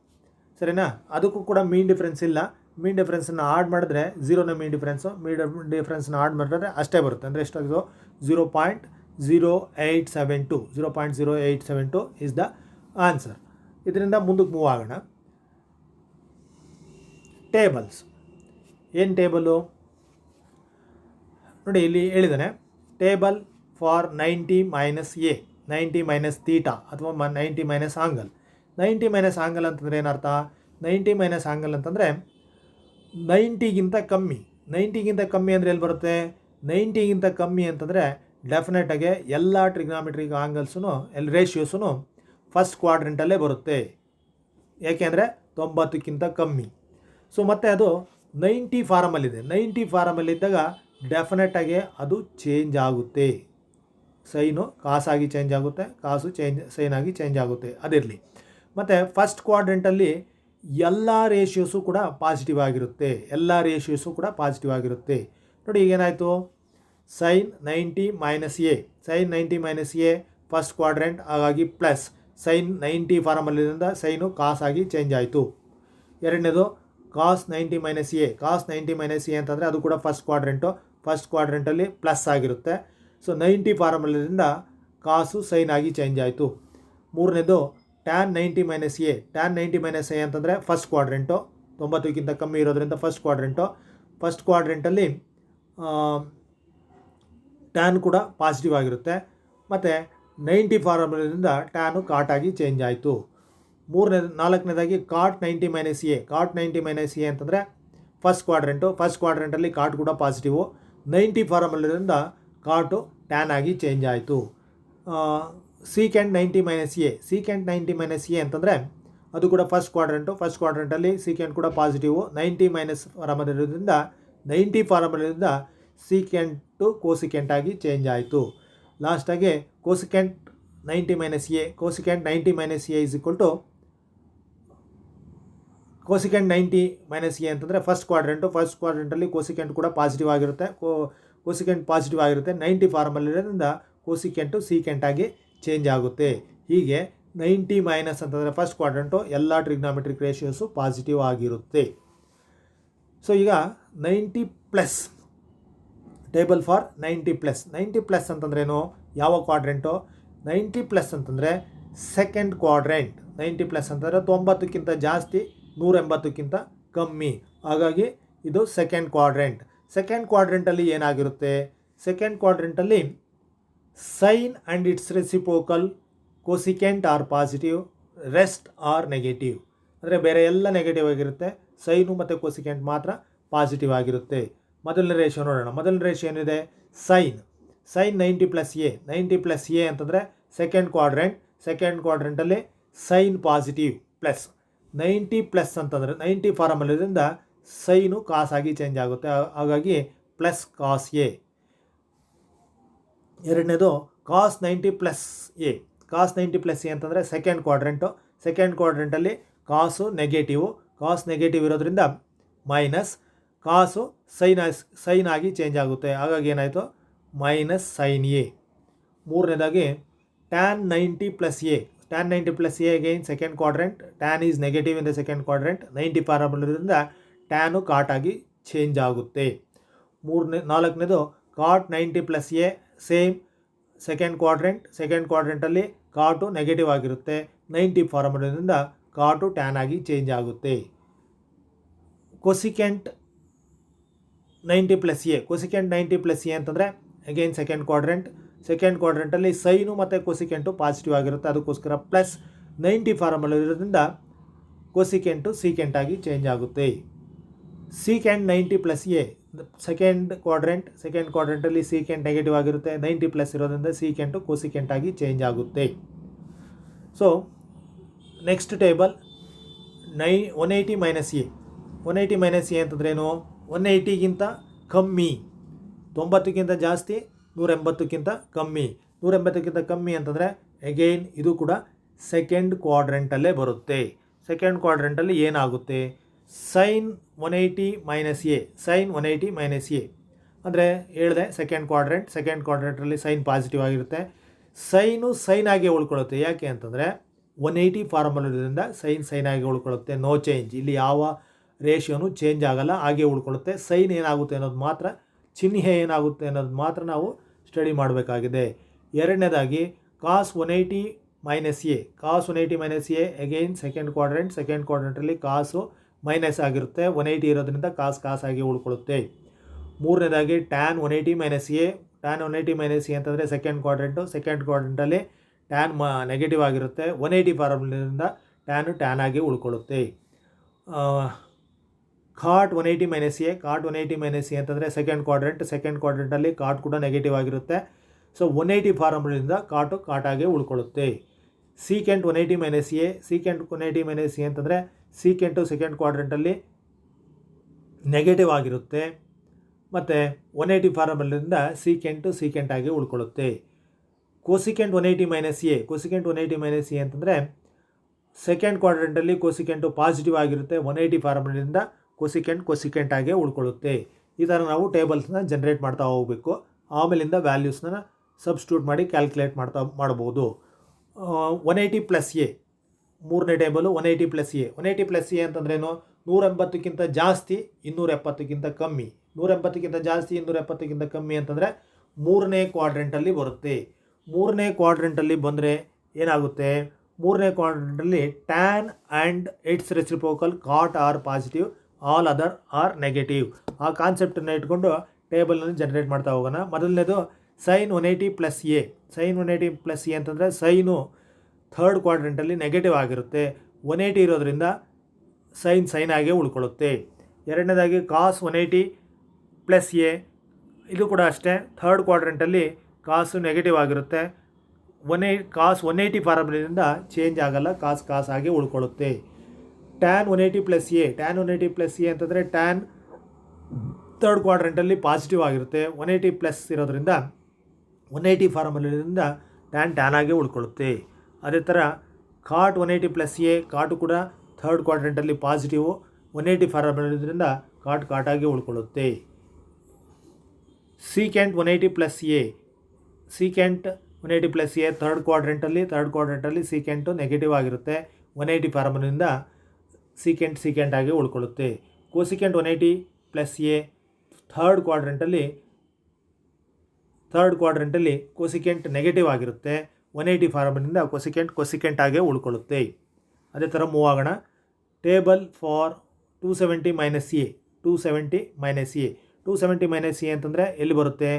ಸರಿನಾ? ಅದಕ್ಕೂ ಕೂಡ ಮೀನ್ ಡಿಫ್ರೆನ್ಸ್ ಇಲ್ಲ. ಮೀನ್ ಡಿಫ್ರೆನ್ಸನ್ನು ಆಡ್ ಮಾಡಿದ್ರೆ 0ನ ಮೀನ್ ಡಿಫ್ರೆನ್ಸು, ಡಿಫ್ರೆನ್ಸ್ನ ಆಡ್ ಮಾಡಿದ್ರೆ ಅಷ್ಟೇ ಬರುತ್ತೆ. ಅಂದರೆ ಎಷ್ಟಾಗಿದ್ದು 0.0872, 0.0872 ಇಸ್ ದ ಆನ್ಸರ್. ಇದರಿಂದ ಮುಂದಕ್ಕೆ ಮೂವ್ ಆಗೋಣ. ಟೇಬಲ್ಸ್. ಏನು ಟೇಬಲು ನೋಡಿ, ಇಲ್ಲಿ ಹೇಳಿದ್ದಾನೆ ಟೇಬಲ್ ಫಾರ್ 90 - ಎ, 90 - ಥೀಟಾ ಅಥವಾ 90 - ಆಂಗಲ್. 90 - ಆಂಗಲ್ ಅಂತಂದರೆ ಏನರ್ಥ? 90 - ಆಂಗಲ್ ಅಂತಂದರೆ 90ಗಿಂತ ಕಮ್ಮಿ. 90ಗಿಂತ ಕಮ್ಮಿ ಅಂದರೆ ಎಲ್ಲಿ ಬರುತ್ತೆ? 90ಗಿಂತ ಕಮ್ಮಿ ಅಂತಂದರೆ ಡೆಫಿನೆಟಾಗಿ ಎಲ್ಲ ಟ್ರಿಗ್ನಾಮೆಟ್ರಿಕ್ ಆಂಗಲ್ಸೂ, ರೇಷಿಯೋಸೂ ಫಸ್ಟ್ ಕ್ವಾಡ್ರೆಂಟಲ್ಲೇ ಬರುತ್ತೆ. ಏಕೆಂದರೆ 90ಕ್ಕಿಂತ ಕಮ್ಮಿ. ಸೊ ಮತ್ತು ಅದು 90 ಫಾರಮಲ್ಲಿದೆ. 90 ಫಾರಮಲ್ಲಿದ್ದಾಗ ಡೆಫಿನೆಟಾಗಿ ಅದು ಚೇಂಜ್ ಆಗುತ್ತೆ. ಸೈನು ಕಾಸಾಗಿ ಚೇಂಜ್ ಆಗುತ್ತೆ, ಕಾಸು ಸೈನಾಗಿ ಚೇಂಜ್ ಆಗುತ್ತೆ. ಅದಿರಲಿ. ಮತ್ತು ಫಸ್ಟ್ ಕ್ವಾಡ್ರೆಂಟಲ್ಲಿ ಎಲ್ಲ ರೇಷಿಯೋಸು ಕೂಡ ಪಾಸಿಟಿವ್ ಆಗಿರುತ್ತೆ. ಎಲ್ಲ ರೇಷಿಯೋಸು ಕೂಡ ಪಾಸಿಟಿವ್ ಆಗಿರುತ್ತೆ. ನೋಡಿ ಈಗೇನಾಯಿತು, sine 90 - A, sine 90 - A first quadrant, ಹಾಗಾಗಿ ಪ್ಲಸ್ ಸೈನ್ 90 ಫಾರಮಲ್ಲಿಂದ ಸೈನು ಕಾಸಾಗಿ ಚೇಂಜ್ ಆಯಿತು. ಎರಡನೇದು ಕಾಸ್ 90 - ಎ, ಕಾಸ್ 90 - ಎ ಅಂತಂದರೆ ಅದು ಕೂಡ ಫಸ್ಟ್ ಕ್ವಾಡ್ರೆಂಟು, ಫಸ್ಟ್ ಕ್ವಾಡ್ರೆಂಟಲ್ಲಿ ಪ್ಲಸ್ ಆಗಿರುತ್ತೆ. ಸೊ 90 ಫಾರ್ಮುಲಾದಿಂದ ಕಾಸು ಸೈನ್ ಆಗಿ ಚೇಂಜ್ ಆಯಿತು. ಮೂರನೇದು ಟ್ಯಾನ್ 90 - ಎ, ಟ್ಯಾನ್ 90 - ಎ ಅಂತಂದರೆ ಫಸ್ಟ್ ಕ್ವಾಡ್ರೆಂಟು, 90ಕ್ಕಿಂತ ಕಮ್ಮಿ ಇರೋದ್ರಿಂದ ಫಸ್ಟ್ ಕ್ವಾಡ್ರೆಂಟು. ಫಸ್ಟ್ ಕ್ವಾಡ್ರೆಂಟಲ್ಲಿ ಟ್ಯಾನ್ ಕೂಡ ಪಾಸಿಟಿವ್ ಆಗಿರುತ್ತೆ. ಮತ್ತು 90 ಫಾರ್ಮುಲಾದಿಂದ ಟ್ಯಾನು ಕಾಟಾಗಿ ಚೇಂಜ್ ಆಯಿತು. ನಾಲ್ಕನೇದಾಗಿ ಕಾಟ್ 90 - ಎ, ಕಾಟ್ 90 - ಎ ಅಂತಂದರೆ ಫಸ್ಟ್ ಕ್ವಾಡ್ರೆಂಟು, ಫಸ್ಟ್ ಕ್ವಾಡ್ರೆಂಟಲ್ಲಿ ಕಾಟ್ ಕೂಡ ಪಾಸಿಟಿವು. 90 ಫಾರ್ಮುಲಾದಿಂದ ಕಾಟು ಟ್ಯಾನ್ ಆಗಿ ಚೇಂಜ್ ಆಯಿತು. ಸೀಕೆಂಟ್ 90 - ಎ, ಸೀಕೆಂಟ್ 90 - ಎ ಅಂತಂದರೆ ಅದು ಕೂಡ ಫಸ್ಟ್ ಕ್ವಾಡ್ರೆಂಟು, ಫಸ್ಟ್ ಕ್ವಾಡ್ರೆಂಟಲ್ಲಿ ಸೀಕೆಂಟ್ ಕೂಡ ಪಾಸಿಟಿವು. 90 ಫಾರ್ಮುಲಾದಿಂದ 90 ಫಾರ್ಮುಲಾದಿಂದ ಸೀಕೆಂಟು ಕೋಸಿಕೆಂಟ್ ಆಗಿ ಚೇಂಜ್ ಆಯಿತು. ಲಾಸ್ಟಾಗಿ cosecant 90 - A, cosecant 90 - A is equal to cosecant 90 - A ಅಂತಂದರೆ ಫಸ್ಟ್ ಕ್ವಾಡ್ರೆಂಟು, ಫಸ್ಟ್ ಕ್ವಾಡ್ರೆಂಟಲ್ಲಿ ಕೋಸಿಕೆಂಟ್ ಕೂಡ ಪಾಸಿಟಿವ್ ಆಗಿರುತ್ತೆ, ಕೋಸಿಕೆಂಟ್ ಪಾಸಿಟಿವ್ ಆಗಿರುತ್ತೆ. 90 ಫಾರ್ಮುಲಾದಿಂದ ಕೋಸಿಕೆಂಟು ಸೀಕೆಂಟ್ ಆಗಿ ಚೇಂಜ್ ಆಗುತ್ತೆ. ಹೀಗೆ 90 - ಅಂತಂದರೆ ಫಸ್ಟ್ ಕ್ವಾಡ್ರೆಂಟು, ಎಲ್ಲ ಟ್ರಿಗ್ನಾಮೆಟ್ರಿಕ್ ರೇಷಿಯೋಸು ಪಾಸಿಟಿವ್ ಆಗಿರುತ್ತೆ. ಸೊ ಈಗ 90+, ಟೇಬಲ್ ಫಾರ್ 90+. 90+ ಅಂತಂದ್ರೇನು? ಯಾವ ಕ್ವಾಡ್ರೆಂಟು? 90+ ಅಂತಂದರೆ ಸೆಕೆಂಡ್ ಕ್ವಾಡ್ರೆಂಟ್. 90+ ಅಂತಂದರೆ 90ಕ್ಕಿಂತ ಜಾಸ್ತಿ, 180ಕ್ಕಿಂತ ಕಮ್ಮಿ. ಹಾಗಾಗಿ ಇದು ಸೆಕೆಂಡ್ ಕ್ವಾಡ್ರೆಂಟ್. ಸೆಕೆಂಡ್ ಕ್ವಾಡ್ರೆಂಟಲ್ಲಿ ಏನಾಗಿರುತ್ತೆ? ಸೆಕೆಂಡ್ ಕ್ವಾಡ್ರೆಂಟಲ್ಲಿ sine and its reciprocal cosecant are positive, rest are negative. ಅಂದರೆ ಬೇರೆ ಎಲ್ಲ ನೆಗೆಟಿವ್ ಆಗಿರುತ್ತೆ, ಸೈನು ಮತ್ತು ಕೋಸಿಕೆಂಟ್ ಮಾತ್ರ ಪಾಸಿಟಿವ್ ಆಗಿರುತ್ತೆ. ಮೊದಲನೇ ರೇಷಿಯೋ ನೋಡೋಣ. ಮೊದಲನೇ ರೇಷಿಯೋ ಏನಿದೆ? Sine 90 + A. 90 + ಎ ಅಂತಂದರೆ ಸೆಕೆಂಡ್ ಕ್ವಾಡ್ರೆಂಟ್, ಸೆಕೆಂಡ್ ಕ್ವಾಡ್ರೆಂಟಲ್ಲಿ ಸೈನ್ ಪಾಸಿಟಿವ್ ಪ್ಲಸ್ 90+ ಅಂತಂದರೆ 90 ಫಾರ್ಮುಲಾದಿಂದ ಸೈನು ಕಾಸಾಗಿ ಚೇಂಜ್ ಆಗುತ್ತೆ, ಹಾಗಾಗಿ ಪ್ಲಸ್ ಕಾಸ್ ಎ. ಎರಡನೇದು ಕಾಸ್ 90 + ಎ. ಕಾಸ್ 90 + ಎ ಅಂತಂದರೆ ಸೆಕೆಂಡ್ ಕ್ವಾಡ್ರೆಂಟು, ಸೆಕೆಂಡ್ ಕ್ವಾಡ್ರೆಂಟಲ್ಲಿ ಕಾಸು ನೆಗೆಟಿವು, ಕಾಸ್ ನೆಗೆಟಿವ್ ಇರೋದ್ರಿಂದ ಮೈನಸ್, ಕಾಸು ಸೈನ್ ಆಗಿ ಚೇಂಜ್ ಆಗುತ್ತೆ, ಹಾಗಾಗಿ ಏನಾಯಿತು? Minus sine A. ಮೂರನೇದಾಗಿ tan 90 + A. Tan 90 + A again second quadrant, tan is negative in the second quadrant. 90 ಫಾರ್ಮುಲಾದಿಂದ tan ಕಾಟಾಗಿ ಚೇಂಜ್ ಆಗುತ್ತೆ. ನಾಲ್ಕನೇದು ಕಾಟ್ 90 + ಎ, ಸೇಮ್ ಸೆಕೆಂಡ್ ಕ್ವಾಡ್ರೆಂಟಲ್ಲಿ ಕಾಟು ನೆಗೆಟಿವ್ ಆಗಿರುತ್ತೆ. 90 ಫಾರ್ಮ್ ಇರೋದ್ರಿಂದ ಕಾಟು ಟ್ಯಾನ್ ಆಗಿ ಚೇಂಜ್ ಆಗುತ್ತೆ. ಕೊಸಿಕೆಂಟ್ 90+A ಕೊಸಿಕೆಂಟ್ 90+A ಅಂತಂದರೆ ಅಗೈನ್ ಸೆಕೆಂಡ್ ಕ್ವಾಡ್ರೆಂಟಲ್ಲಿ ಸೈನು ಮತ್ತು ಕೊಸಿಕೆಂಟು ಪಾಸಿಟಿವ್ ಆಗಿರುತ್ತೆ. ಅದಕ್ಕೋಸ್ಕರ ಪ್ಲಸ್ 90 ಫಾರ್ಮಲ್ಲಿ ಇರೋದ್ರಿಂದ ಕೊಸಿಕೆಂಟು ಸೀಕೆಂಟ್ ಆಗಿ ಚೇಂಜ್ ಆಗುತ್ತೆ. ಸೀಕೆಂಟ್ 90+A ಸೆಕೆಂಡ್ ಕ್ವಾಡ್ರೆಂಟಲ್ಲಿ ಸೀಕೆಂಟ್ ನೆಗೆಟಿವ್ ಆಗಿರುತ್ತೆ. 90+ ಇರೋದ್ರಿಂದ ಸೀಕೆಂಟು ಕೊಸಿಕೆಂಟ್ ಆಗಿ ಚೇಂಜ್ ಆಗುತ್ತೆ. So next table 180 - A 180 - A ಅಂತಂದ್ರೇನು? 180ಗಿಂತ ಕಮ್ಮಿ, 90ಕ್ಕಿಂತ ಜಾಸ್ತಿ, 180ಕ್ಕಿಂತ ಕಮ್ಮಿ. 180ಕ್ಕಿಂತ ಕಮ್ಮಿ ಅಂತಂದರೆ ಅಗೈನ್ ಇದು ಕೂಡ ಸೆಕೆಂಡ್ ಕ್ವಾಡ್ರೆಂಟಲ್ಲೇ ಬರುತ್ತೆ. ಸೆಕೆಂಡ್ ಕ್ವಾಡ್ರೆಂಟಲ್ಲಿ ಏನಾಗುತ್ತೆ? ಸೈನ್ 180 - A ಅಂದರೆ ಹೇಳಿದೆ ಸೆಕೆಂಡ್ ಕ್ವಾಡ್ರೆಂಟಲ್ಲಿ ಸೈನ್ ಪಾಸಿಟಿವ್ ಆಗಿರುತ್ತೆ. ಸೈನ್ ಆಗಿ ಉಳ್ಕೊಳ್ಳುತ್ತೆ. ಯಾಕೆ ಅಂತಂದರೆ 180 ಫಾರ್ಮುಲಾದಿಂದ ಸೈನ್ ಆಗಿ ಉಳ್ಕೊಳ್ಳುತ್ತೆ. No change. ಇಲ್ಲಿ ಯಾವ ರೇಷಿಯೋನು ಚೇಂಜ್ ಆಗಲ್ಲ, ಹಾಗೆ ಉಳ್ಕೊಳ್ಳುತ್ತೆ. ಸೈನ್ ಏನಾಗುತ್ತೆ ಅನ್ನೋದು ಮಾತ್ರ, ಚಿಹ್ನೆ ಏನಾಗುತ್ತೆ ಅನ್ನೋದು ಮಾತ್ರ ನಾವು ಸ್ಟಡಿ ಮಾಡಬೇಕಾಗಿದೆ. ಎರಡನೇದಾಗಿ ಕಾಸ್ 180 - A ಅಗೈನ್ ಸೆಕೆಂಡ್ ಕ್ವಾಡ್ರೆಂಟಲ್ಲಿ ಕಾಸು ಮೈನಸ್ ಆಗಿರುತ್ತೆ. 180 ಇರೋದ್ರಿಂದ ಕಾಸ್ ಆಗಿ ಉಳ್ಕೊಳ್ಳುತ್ತೆ. ಮೂರನೇದಾಗಿ ಟ್ಯಾನ್ 180 - A ಅಂತಂದರೆ ಸೆಕೆಂಡ್ ಕ್ವಾಡ್ರೆಂಟಲ್ಲಿ ಟ್ಯಾನ್ ನೆಗೆಟಿವ್ ಆಗಿರುತ್ತೆ. 180 ಫಾರ್ಮುಲಾದಿಂದ ಟ್ಯಾನ್ ಆಗಿ ಉಳ್ಕೊಳ್ಳುತ್ತೆ. ಕಾಟ್ 180 - A ಅಂತಂದರೆ ಸೆಕೆಂಡ್ ಕ್ವಾಡ್ರೆಂಟಲ್ಲಿ ಕಾಟ್ ಕೂಡ ನೆಗೆಟಿವ್ ಆಗಿರುತ್ತೆ. ಸೊ 180 ಫಾರ್ಮುಲಾದಿಂದ ಕಾಟಾಗಿ ಉಳ್ಕೊಳ್ಳುತ್ತೆ. ಸೀಕೆಂಟ್ 180 - A ಅಂತಂದರೆ ಸೀಕೆಂಟು ಸೆಕೆಂಡ್ ಕ್ವಾಡ್ರೆಂಟಲ್ಲಿ ನೆಗೆಟಿವ್ ಆಗಿರುತ್ತೆ ಮತ್ತು 180 ಫಾರ್ಮುಲಾದಿಂದ ಸೀಕೆಂಟ್ ಆಗಿ ಉಳ್ಕೊಳ್ಳುತ್ತೆ. ಕೊಸಿಕೆಂಟ್ 180 - A ಅಂತಂದರೆ ಸೆಕೆಂಡ್ ಕ್ವಾಡ್ರೆಂಟಲ್ಲಿ ಕೊಸಿಕೆಂಟು ಪಾಸಿಟಿವ್ ಆಗಿರುತ್ತೆ. 180 ಫಾರ್ಮುಲಾದಿಂದ ಕೊಸಿಕೆಂಟ್ ಆಗಿ ಉಳ್ಕೊಳ್ಳುತ್ತೆ. ಈ ಥರ ನಾವು ಟೇಬಲ್ಸ್ನ ಜನರೇಟ್ ಮಾಡ್ತಾ ಹೋಗಬೇಕು. ಆಮೇಲಿಂದ ವ್ಯಾಲ್ಯೂಸ್ನ ಸಬ್ಸ್ಟಿಟ್ಯೂಟ್ ಮಾಡಿ ಕ್ಯಾಲ್ಕುಲೇಟ್ ಮಾಡ್ಬೋದು. 180+A ಮೂರನೇ ಟೇಬಲು 180+A ಅಂತಂದ್ರೇನು? 180ಕ್ಕಿಂತ ಜಾಸ್ತಿ, 270ಕ್ಕಿಂತ ಕಮ್ಮಿ. 180ಕ್ಕಿಂತ ಜಾಸ್ತಿ, 270ಕ್ಕಿಂತ ಕಮ್ಮಿ ಅಂತಂದರೆ ಮೂರನೇ ಕ್ವಾಡ್ರೆಂಟಲ್ಲಿ ಬರುತ್ತೆ. ಮೂರನೇ ಕ್ವಾಡ್ರೆಂಟಲ್ಲಿ ಬಂದರೆ ಏನಾಗುತ್ತೆ? ಮೂರನೇ ಕ್ವಾಡ್ರೆಂಟಲ್ಲಿ tan and its reciprocal cot are positive, all other are negative. ಆ ಕಾನ್ಸೆಪ್ಟನ್ನು ಇಟ್ಕೊಂಡು ಟೇಬಲನ್ನು ಜನರೇಟ್ ಮಾಡ್ತಾ ಹೋಗೋಣ. ಮೊದಲನೇದು ಸೈನ್ 180+A ಅಂತಂದರೆ ಸೈನು ಥರ್ಡ್ ಕ್ವಾಡ್ರೆಂಟಲ್ಲಿ ನೆಗೆಟಿವ್ ಆಗಿರುತ್ತೆ. 180 ಇರೋದ್ರಿಂದ ಸೈನ್ ಆಗೇ ಉಳ್ಕೊಳ್ಳುತ್ತೆ. ಎರಡನೇದಾಗಿ ಕಾಸ್ 180+A ಇದು ಕೂಡ ಅಷ್ಟೇ, ಥರ್ಡ್ ಕ್ವಾಡ್ರೆಂಟಲ್ಲಿ ಕಾಸು ನೆಗೆಟಿವ್ ಆಗಿರುತ್ತೆ. ಕಾಸ್ 180 ಫಾರ್ಮುಲಾದಿಂದ ಚೇಂಜ್ ಆಗಲ್ಲ, ಕಾಸ್ ಆಗಿ ಉಳ್ಕೊಳ್ಳುತ್ತೆ. ಟ್ಯಾನ್ 180+A ಅಂತಂದರೆ ಟ್ಯಾನ್ ಥರ್ಡ್ ಕ್ವಾಡ್ರೆಂಟಲ್ಲಿ ಪಾಸಿಟಿವ್ ಆಗಿರುತ್ತೆ. 180+ ಇರೋದ್ರಿಂದ 180 ಫಾರ್ಮುಲಾದಿಂದ ಟ್ಯಾನ್ ಆಗಿ ಉಳ್ಕೊಳ್ಳುತ್ತೆ. ಅದೇ ಥರ ಕಾಟ್ 180+A ಕಾಟು ಕೂಡ ಥರ್ಡ್ ಕ್ವಾಡ್ರೆಂಟಲ್ಲಿ ಪಾಸಿಟಿವು, 180 ಫಾರ್ಮುಲಾದಿಂದ ಕಾಟಾಗಿ ಉಳ್ಕೊಳ್ಳುತ್ತೆ. ಸೀಕೆಂಟ್ 180+A ಥರ್ಡ್ ಕ್ವಾಡ್ರೆಂಟಲ್ಲಿ ಸೀಕೆಂಟು ನೆಗೆಟಿವ್ ಆಗಿರುತ್ತೆ. 180 ಫಾರ್ಮುಲಾದಿಂದ ಸೀಕೆಂಟ್ ಆಗಿ ಉಳ್ಕೊಳ್ಳುತ್ತೆ. ಕೊಸಿಕೆಂಟ್ 180+A ಥರ್ಡ್ ಕ್ವಾಡ್ರೆಂಟಲ್ಲಿ ಕೊಸಿಕೆಂಟ್ ನೆಗೆಟಿವ್ ಆಗಿರುತ್ತೆ. 180 ಫಾರ್ಮುಲಾದಿಂದ ಕೊಸಿಕೆಂಟ್ ಆಗಿ ಉಳ್ಕೊಳ್ಳುತ್ತೆ. ಅದೇ ಥರ ಮೂವ್ ಆಗೋಣ. ಟೇಬಲ್ ಫಾರ್ 270 - A ಅಂತಂದರೆ ಎಲ್ಲಿ ಬರುತ್ತೆ?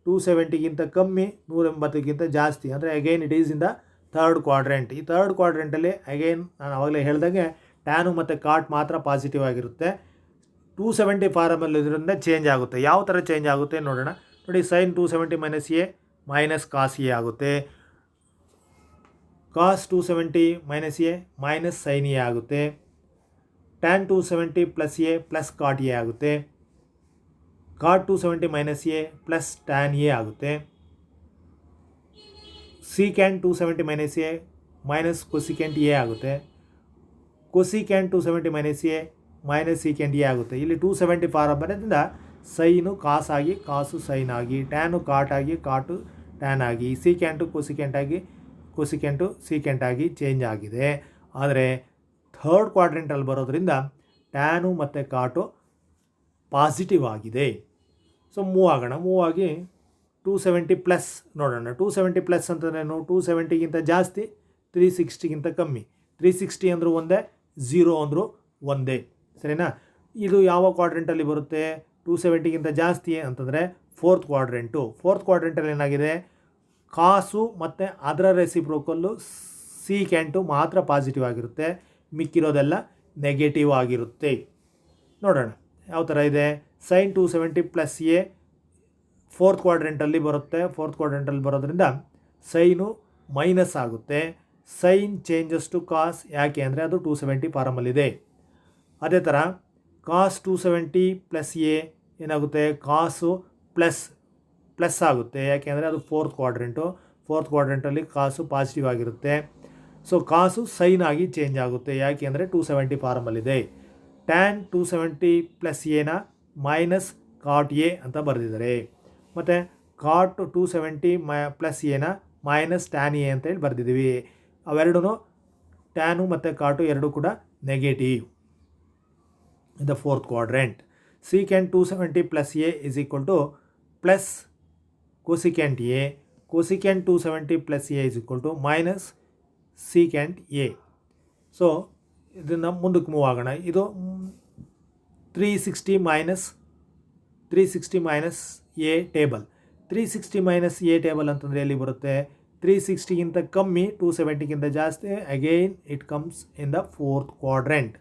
270ಗಿಂತ ಕಮ್ಮಿ, 180ಕ್ಕಿಂತ ಜಾಸ್ತಿ ಅಂದರೆ again it is in the third quadrant. ಈ ಥರ್ಡ್ ಕ್ವಾಡ್ರೆಂಟಲ್ಲಿ ಅಗೈನ್ ನಾನು ಆವಾಗಲೇ ಹೇಳ್ದಂಗೆ ಟ್ಯಾನು ಮತ್ತು ಕಾಟ್ ಮಾತ್ರ ಪಾಸಿಟಿವ್ ಆಗಿರುತ್ತೆ. 270 ಫಾರ್ಮಲ್ಲಿ ಇದರಿಂದ ಚೇಂಜ್ ಆಗುತ್ತೆ. ಯಾವ ಥರ ಚೇಂಜ್ ಆಗುತ್ತೆ ನೋಡೋಣ. ನೋಡಿ, sine 270 - A minus cos A ಆಗುತ್ತೆ. Cos 270 - A minus sine A ಆಗುತ್ತೆ. Tan 270+A plus cot A ಆಗುತ್ತೆ. Cot 270 - A plus tan A ಆಗುತ್ತೆ. Secant 270 - A minus cosecant A ಆಗುತ್ತೆ. Cosecant 270 - A minus secant A ಆಗುತ್ತೆ. ಇಲ್ಲಿ 270 ಫಾರ್ಮುಲಾದಿಂದ ಸೈನು ಕಾಸ್ ಆಗಿ, ಕಾಸು sine ಆಗಿ, ಟ್ಯಾನು ಕಾಟ್ ಆಗಿ, ಕಾಟು ಟ್ಯಾನ್ ಆಗಿ, ಸೀಕ್ಯಾಂಟು ಕೊಸಿಕೆಂಟ್ ಆಗಿ, ಕೊಸಿಕೆಂಟು ಸೀಕೆಂಟ್ ಆಗಿ ಚೇಂಜ್ ಆಗಿದೆ. ಆದರೆ ಥರ್ಡ್ ಕ್ವಾಡ್ರೆಂಟಲ್ಲಿ ಬರೋದ್ರಿಂದ ಟ್ಯಾನು ಮತ್ತು ಕಾಟು ಪಾಸಿಟಿವ್ ಆಗಿದೆ. ಸೊ ಮೂವ್ ಆಗೋಣ. ಮೂವ್ ಆಗಿ 270 ಪ್ಲಸ್ ನೋಡೋಣ. 270 ಪ್ಲಸ್ ಅಂತಂದ್ರೇನು? 270ಗಿಂತ ಜಾಸ್ತಿ, 360ಗಿಂತ ಕಮ್ಮಿ. 360 ಅಂದರೂ ಒಂದೇ, 0 ಅಂದರೂ ಒಂದೇ, ಸರಿನಾ? ಇದು ಯಾವ ಕ್ವಾಡ್ರೆಂಟಲ್ಲಿ ಬರುತ್ತೆ? 270ಗಿಂತ ಜಾಸ್ತಿ ಅಂತಂದರೆ ಫೋರ್ತ್ ಕ್ವಾಡ್ರೆಂಟು. ಫೋರ್ತ್ ಕ್ವಾಡ್ರೆಂಟಲ್ಲಿ ಏನಾಗಿದೆ? ಕಾಸು ಮತ್ತು ಅದರ ರೆಸಿಪ್ರೋಕಲ್ಲು ಸೀಕ್ಯಾಂಟು ಮಾತ್ರ ಪಾಸಿಟಿವ್ ಆಗಿರುತ್ತೆ, ಮಿಕ್ಕಿರೋದೆಲ್ಲ ನೆಗೆಟಿವ್ ಆಗಿರುತ್ತೆ. ನೋಡೋಣ ಯಾವ ಥರ ಇದೆ. ಸೈನ್ 270 ಪ್ಲಸ್ ಎ ಫೋರ್ತ್ ಕ್ವಾಡ್ರೆಂಟಲ್ಲಿ ಬರುತ್ತೆ. ಫೋರ್ತ್ ಕ್ವಾಡ್ರೆಂಟಲ್ಲಿ ಬರೋದ್ರಿಂದ ಸೈನು ಮೈನಸ್ ಆಗುತ್ತೆ. ಸೈನ್ ಚೇಂಜಸ್ ಟು ಕಾಸ್, ಯಾಕೆ ಅಂದರೆ ಅದು 270 ಫಾರಮಲ್ಲಿದೆ. ಅದೇ ಥರ ಕಾಸ್ 270 ಪ್ಲಸ್ ಎ ಏನಾಗುತ್ತೆ? ಕಾಸು ಪ್ಲಸ್ ಆಗುತ್ತೆ, ಯಾಕೆ ಅಂದರೆ ಅದು ಫೋರ್ತ್ ಕ್ವಾಡ್ರೆಂಟು. ಫೋರ್ತ್ ಕ್ವಾಡ್ರೆಂಟಲ್ಲಿ ಕಾಸು ಪಾಸಿಟಿವ್ ಆಗಿರುತ್ತೆ. ಸೊ ಕಾಸು ಸೈನ್ ಆಗಿ ಚೇಂಜ್ ಆಗುತ್ತೆ, ಯಾಕೆ ಅಂದರೆ 270 ಫಾರಮಲ್ಲಿದೆ. Tan 270 plus A minus cot A ಅಂತ ಬರೆದಿದ್ದಾರೆ. ಮತ್ತು cot 270 plus A minus tan A ಅಂತೇಳಿ ಬರೆದಿದ್ದೀವಿ. ಅವೆರಡೂ ಟ್ಯಾನು ಮತ್ತು ಕಾಟು ಎರಡೂ ಕೂಡ negative in the fourth quadrant. Secant 270 plus A is equal to plus cosecant A. Cosecant 270 plus A is equal to minus secant A. So ಇದನ್ನು ಮುಂದಕ್ಕೆ move ಆಗೋಣ. ಇದು 360 minus A table. 360 minus A table ಅಂತಂದರೆ ಎಲ್ಲಿ ಬರುತ್ತೆ? 360ಗಿಂತ ಕಮ್ಮಿ, 270ಗಿಂತ ಜಾಸ್ತಿ. Again it comes in the fourth quadrant.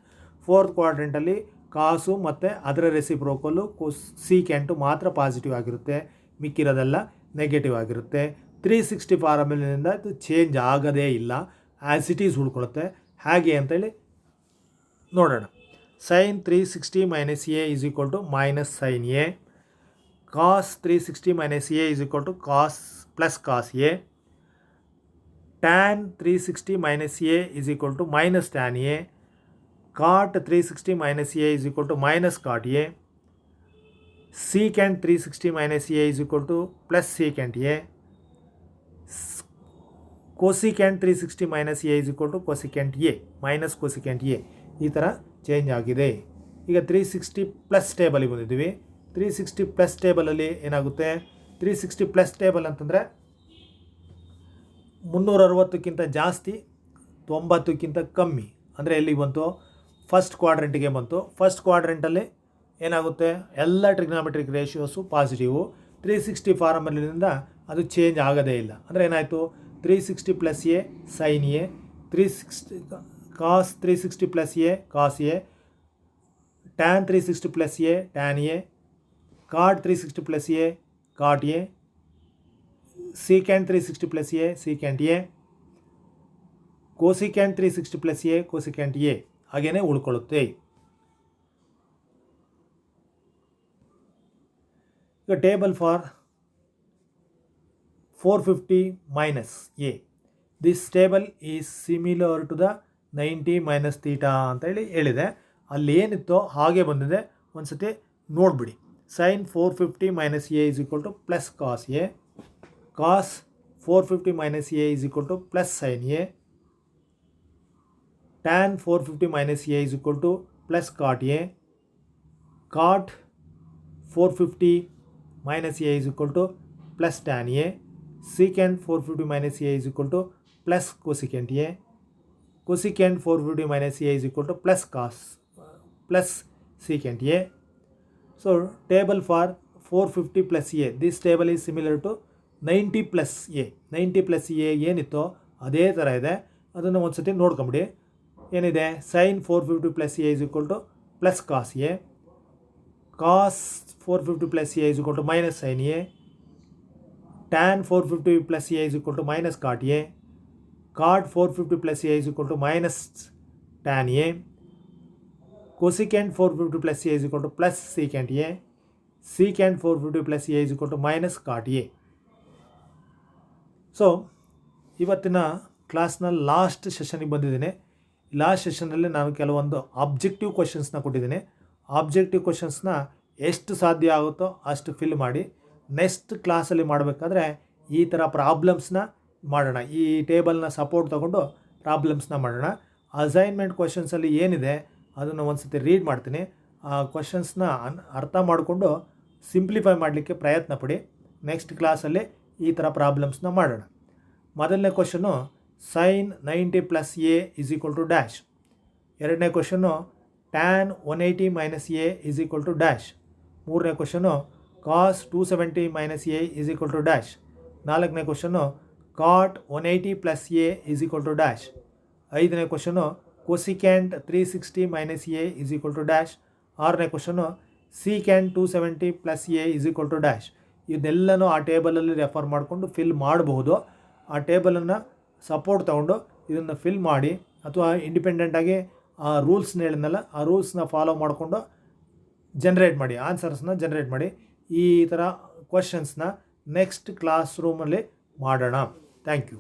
Fourth ಕ್ವಾಡ್ರೆಂಟಲ್ಲಿ ಕಾಸು ಮತ್ತು ಅದರ ರೆಸಿಪ್ರೋಕಲ್ಲು ಸೀಕ್ಯಾಂಟು ಮಾತ್ರ ಪಾಸಿಟಿವ್ ಆಗಿರುತ್ತೆ, ಮಿಕ್ಕಿರೋದೆಲ್ಲ ನೆಗೆಟಿವ್ ಆಗಿರುತ್ತೆ. 360 ಫಾರ್ಮುಲಿನಿಂದ ಇದು ಚೇಂಜ್ ಆಗೋದೇ ಇಲ್ಲ, ಆ್ಯಸ್ ಇಟ್ ಈಸ್ ಉಳ್ಕೊಳ್ಳುತ್ತೆ. ಹಾಗೆ ಅಂತೇಳಿ ನೋಡೋಣ. Sine 360 minus A is equal to minus sine A. Cos 360 minus A is equal to cos plus cos A. Tan 360 minus A is equal to minus tan A. Cot 360 minus A is equal to minus cot A. Secant 360 minus A is equal to plus secant A. Cosecant 360 minus A is equal to cosecant A minus cosecant A. ಈ ಥರ change ಆಗಿದೆ. ಈಗ 360 plus ಟೇಬಲಿಗೆ ಬಂದಿದ್ದೀವಿ. 360 plus ಟೇಬಲಲ್ಲಿ ಏನಾಗುತ್ತೆ? 360 plus table ಅಂತಂದರೆ 360ಕ್ಕಿಂತ ಜಾಸ್ತಿ, 90ಕ್ಕಿಂತ ಕಮ್ಮಿ. ಅಂದರೆ ಎಲ್ಲಿಗೆ ಬಂತು? ಫಸ್ಟ್ ಕ್ವಾಡ್ರೆಂಟಿಗೆ ಬಂತು. ಫಸ್ಟ್ ಕ್ವಾಡ್ರೆಂಟಲ್ಲಿ ಏನಾಗುತ್ತೆ? ಎಲ್ಲ ಟ್ರಿಗ್ನಾಮೆಟ್ರಿಕ್ ರೇಷಿಯೋಸು ಪಾಸಿಟಿವು. 360 ಫಾರ್ಮಲ್ಲಿಂದ ಅದು ಚೇಂಜ್ ಆಗೋದೇ ಇಲ್ಲ. ಅಂದರೆ ಏನಾಯಿತು? 360 plus A sine A, 360 cos 360 plus A cos A, tan 360 plus A tan A, cot 360 plus A cot A, secant 360 plus A secant A, cosecant 360 plus A cosecant A ಹಾಗೇ ಉಳ್ಕೊಳ್ಳುತ್ತೆ. ಈಗ table for 450 minus A. This table is similar to the 90 minus theta ಅಂತ ಹೇಳಿದೆ. ಅಲ್ಲಿ ಏನಿತ್ತೋ ಹಾಗೆ ಬಂದಿದೆ, ಒಂದು ಸತಿ ನೋಡಿಬಿಡಿ. Sine 450 minus A is equal to plus cos A. Cos 450 minus A is equal to plus sine A. Tan 450 minus A is equal to plus cot A. Cot 450 minus A is equal to plus tan A. Secant 450 minus A is equal to plus cosecant A. Cosecant 450 minus A is equal to plus cos plus secant A. So table for 450 plus A. This table is similar to 90 plus A. 90 plus A ಏನಿತ್ತೋ ಅದೇ ಥರ ಇದೆ. ಅದನ್ನು ಒಂದು ಸತಿ ನೋಡ್ಕೊಂಬಿಡಿ. ಏನಿದೆ? Sine 450 plus A is equal to plus cos A. Cos 450 plus A is equal to minus sine A. Tan 450 plus A is equal to minus cot A. Cot 450 plus A is equal to minus tan A. Cosecant 450 plus A is equal to plus secant A. Secant 450 plus A is equal to minus cot A. So ಇವತ್ತಿನ ಕ್ಲಾಸ್ನ last ಸೆಷನಿಗೆ ಬಂದಿದ್ದೀನಿ. Last ಸೆಷನಲ್ಲಿ ನಾನು ಕೆಲವೊಂದು objective ಕ್ವಶನ್ಸ್ನ ಕೊಟ್ಟಿದ್ದೀನಿ. Objective ಕ್ವಶನ್ಸ್ನ ಎಷ್ಟು ಸಾಧ್ಯ ಆಗುತ್ತೋ ಅಷ್ಟು ಫಿಲ್ ಮಾಡಿ ನೆಕ್ಸ್ಟ್ ಕ್ಲಾಸಲ್ಲಿ ಮಾಡಬೇಕಾದ್ರೆ ಈ ಥರ ಪ್ರಾಬ್ಲಮ್ಸ್ನ ಮಾಡೋಣ. ಈ ಟೇಬಲ್ನ ಸಪೋರ್ಟ್ ತೊಗೊಂಡು ಪ್ರಾಬ್ಲಮ್ಸ್ನ ಮಾಡೋಣ. ಅಸೈನ್ಮೆಂಟ್ ಕ್ವಶನ್ಸಲ್ಲಿ ಏನಿದೆ ಅದನ್ನು ಒಂದು ಸತಿ ರೀಡ್ ಮಾಡ್ತೀನಿ. ಆ ಕ್ವಶನ್ಸ್ನ ಅರ್ಥ ಮಾಡಿಕೊಂಡು ಸಿಂಪ್ಲಿಫೈ ಮಾಡಲಿಕ್ಕೆ ಪ್ರಯತ್ನ ಪಡಿ. ನೆಕ್ಸ್ಟ್ ಕ್ಲಾಸಲ್ಲಿ ಈ ಥರ ಪ್ರಾಬ್ಲಮ್ಸ್ನ ಮಾಡೋಣ. ಮೊದಲನೇ question sine 90 plus A is equal to dash. ಎರಡನೇ question tan 180 minus A is equal to dash. ಮೂರನೇ question cos 270 minus A is equal to dash. ನಾಲ್ಕನೇ question cot 180 plus A is equal to dash. ಐದನೇ question cosecant 360 minus A is equal to dash. ಆರನೇ question secant 270 plus A is equal to dash. ಇದೆಲ್ಲನೂ ಆ ಟೇಬಲಲ್ಲಿ refer ಮಾಡಿಕೊಂಡು fill ಮಾಡಬಹುದು. ಆ ಟೇಬಲನ್ನು support ತೊಗೊಂಡು ಇದನ್ನು ಫಿಲ್ ಮಾಡಿ, ಅಥವಾ ಇಂಡಿಪೆಂಡೆಂಟಾಗಿ ಆ ರೂಲ್ಸ್ನ ಹೇಳಿದ್ನಲ್ಲ ಆ ರೂಲ್ಸ್ನ ಫಾಲೋ ಮಾಡಿಕೊಂಡು ಜನ್ರೇಟ್ ಮಾಡಿ, ಆನ್ಸರ್ಸ್ನ ಜನ್ರೇಟ್ ಮಾಡಿ. ಈ ಥರ ಕ್ವಶನ್ಸ್ನ ನೆಕ್ಸ್ಟ್ ಕ್ಲಾಸ್ ರೂಮಲ್ಲಿ ಮಾಡೋಣ. Thank you.